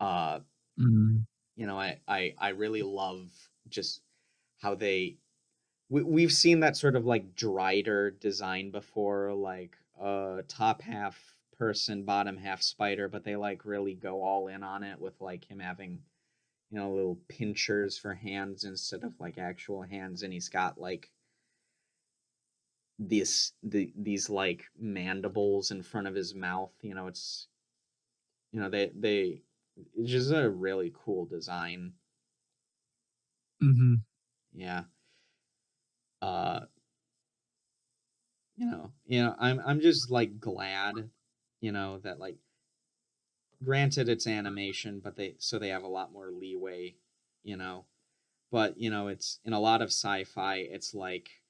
Uh, Mhm. I really love just how we've seen that sort of like Drider design before, like top half person, bottom half spider, but they like really go all in on it with like him having, little pinchers for hands instead of like actual hands, and he's got like these like mandibles in front of his mouth. It's they it's just a really cool design. Mhm. Yeah. Uh I'm just like glad, that like granted it's animation, but they have a lot more leeway, you know. But, it's in a lot of sci-fi, it's like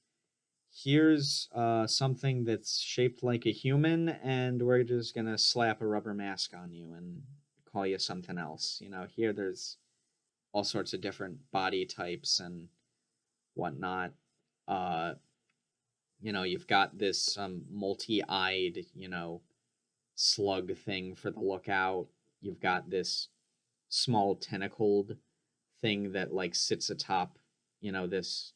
here's something that's shaped like a human and we're just going to slap a rubber mask on you and call you something else. Here there's all sorts of different body types and whatnot. Uh, you've got this multi-eyed, slug thing for the lookout. You've got this small tentacled thing that like sits atop, this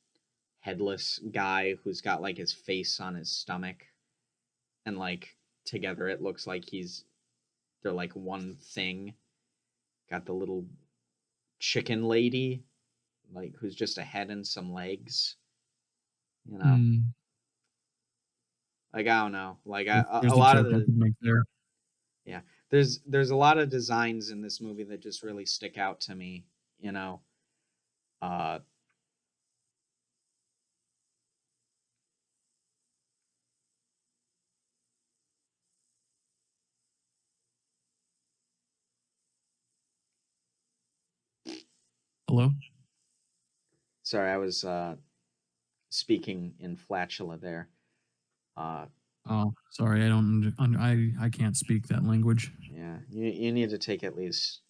headless guy who's got like his face on his stomach, and like together it looks like they're like one thing. Got the little chicken lady, like who's just a head and some legs, you know. Mm. Like I don't know, like a There's a lot of joke I the could make there. yeah, there's a lot of designs in this movie that just really stick out to me, you know. Uh, Hello? sorry, I was speaking in flatula there. Uh, Oh, sorry, I don't. I can't speak that language. yeah, you need to take at least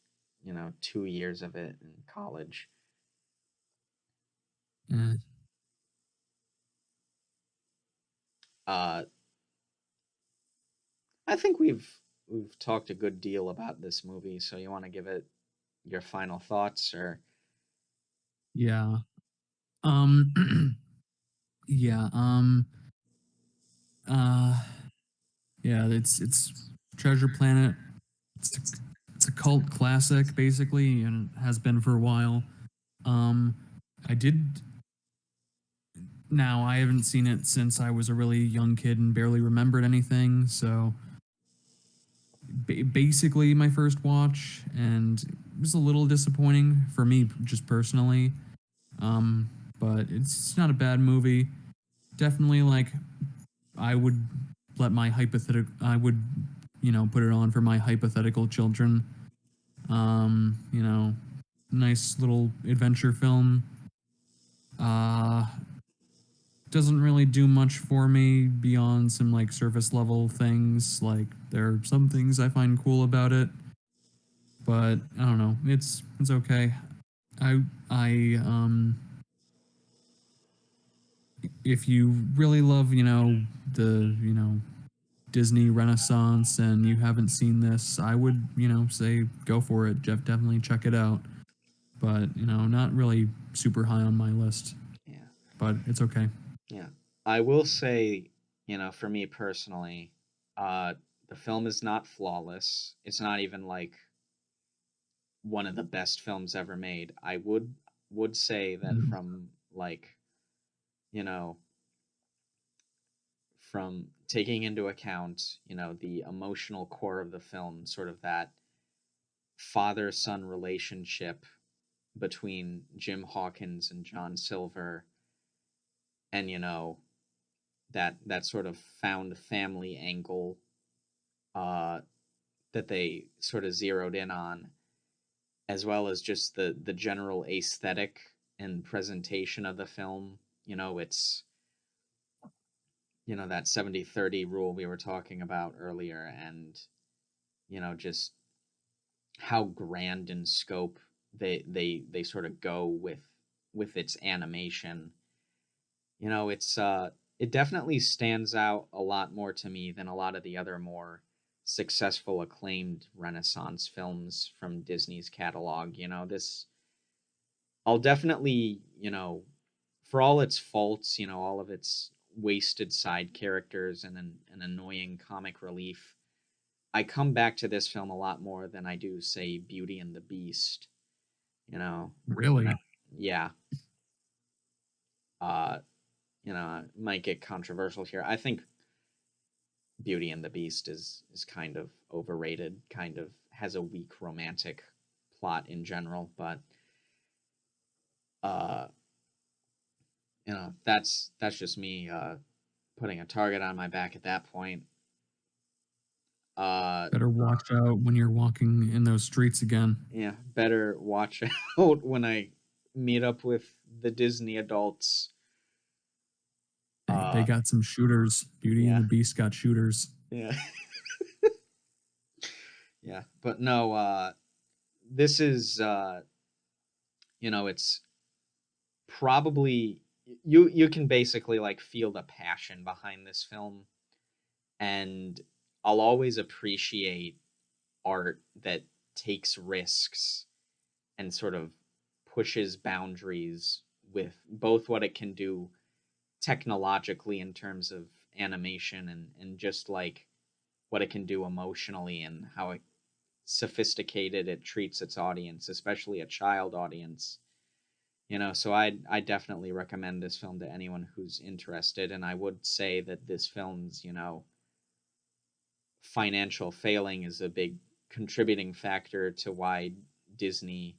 2 years of it in college. Eh, Uh, I think we've talked a good deal about this movie, so you want to give it your final thoughts, or yeah. Yeah. Uh. Yeah. It's Treasure Planet. It's a, it's a cult classic, basically, and it has been for a while. Um. I did. Now I haven't seen it since I was a really young kid and barely remembered anything. So basically my first watch, and it was a little disappointing for me just personally. Um, but it's not a bad movie. Definitely, like, I would let my hypothetical. I would, put it on for my hypothetical children. You know, nice little adventure film. Uh, doesn't really do much for me beyond some like surface level things. Like there are some things I find cool about it, but I don't know. It's okay. I if you really love, the, Disney Renaissance and you haven't seen this, I would, say go for it. Jeff, definitely check it out. But, not really super high on my list, yeah, but it's okay. yeah. I will say, for me personally, uh, the film is not flawless. It's not even like one of the best films ever made. I would say that Mm. from like, you know, from taking into account, the emotional core of the film, sort of that father-son relationship between Jim Hawkins and John Silver, and that sort of found family angle uh that they sort of zeroed in on, as well as just the general aesthetic and presentation of the film. It's that 70-30 rule we were talking about earlier, and just how grand in scope they sort of go with with its animation. It definitely stands out a lot more to me than a lot of the other more successful, acclaimed Renaissance films from Disney's catalog. This I'll definitely, for all its faults, all of its wasted side characters and an annoying comic relief, I come back to this film a lot more than I do, say, Beauty and the Beast. And Really? yeah, uh, I might get controversial here. I think Beauty and the Beast is kind of overrated, kind of has a weak romantic plot in general, but uh, that's just me putting a target on my back at that point. Better watch out when you're walking in those streets again. Yeah, better watch out when I meet up with the Disney adults. They got some shooters. Beauty Yeah. and the Beast got shooters. Yeah. Yeah, but no, this is it's probably you can basically like feel the passion behind this film, and I'll always appreciate art that takes risks and sort of pushes boundaries with both what it can do technologically in terms of animation and just like what it can do emotionally and how sophisticated it treats its audience, especially a child audience. So I definitely recommend this film to anyone who's interested, and I would say that this film's, financial failing is a big contributing factor to why Disney,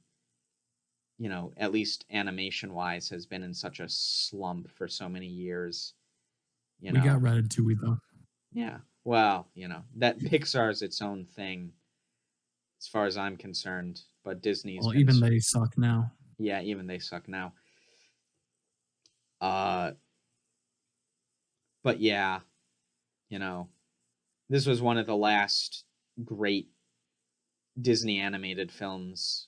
at least animation wise, has been in such a slump for so many years. We got Ratatouille though. Yeah. Well, that Pixar's its own thing as far as I'm concerned, but Disney's Well, even they suck now. Yeah, even they suck now. But yeah, this was one of the last great Disney animated films,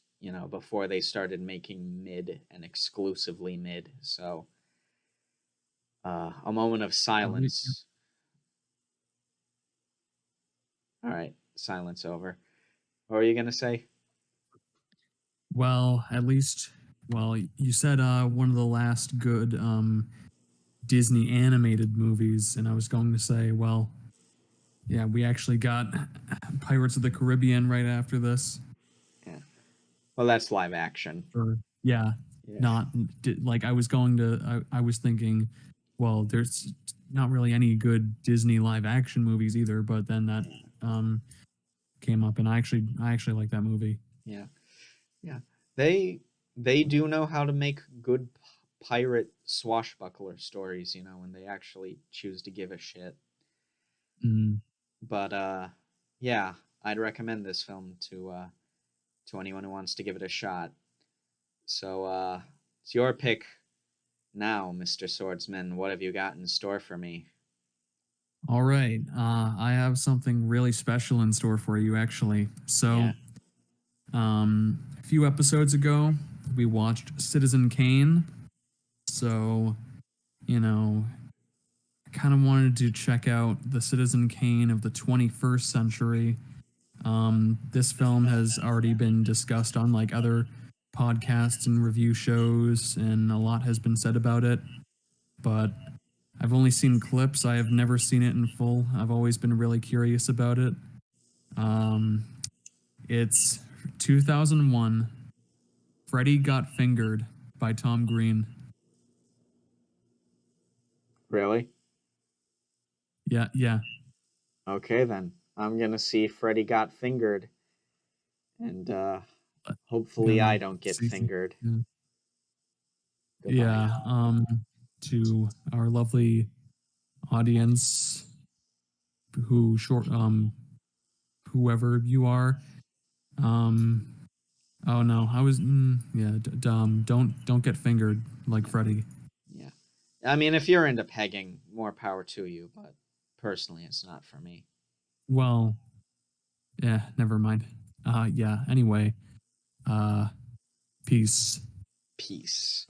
before they started making mid and exclusively mid. So, a moment of silence. All right, silence over. What were you gonna say? Well, at least, you said one of the last good Disney animated movies, and I was going to say, well, yeah, we actually got Pirates of the Caribbean right after this. Yeah. Well, that's live action. Yeah. Not like I was going to. I was thinking, well, there's not really any good Disney live action movies either. But then that came up, and I actually like that movie. Yeah. They do know how to make good pirate swashbuckler stories, when they actually choose to give a shit. But yeah, I'd recommend this film to anyone who wants to give it a shot. So it's your pick now, Mr. Swordsman. What have you got in store for me? All right. I have something really special in store for you, actually. So, a few episodes ago, we watched Citizen Kane. So, I kind of wanted to check out the Citizen Kane of the 21st century. This film has already been discussed on like other podcasts and review shows, and a lot has been said about it. But I've only seen clips. I have never seen it in full. I've always been really curious about it. It's 2001. Freddy Got Fingered by Tom Green. Really? Yeah. Okay, then. I'm going to see Freddy Got Fingered. And hopefully I don't get fingered. Yeah. To our lovely audience, whoever you are. Oh no, I was dumb. Don't get fingered like Freddy. Yeah. I mean, if you're into pegging, more power to you, but personally it's not for me. Well, yeah, never mind. Yeah, anyway. Peace. Peace.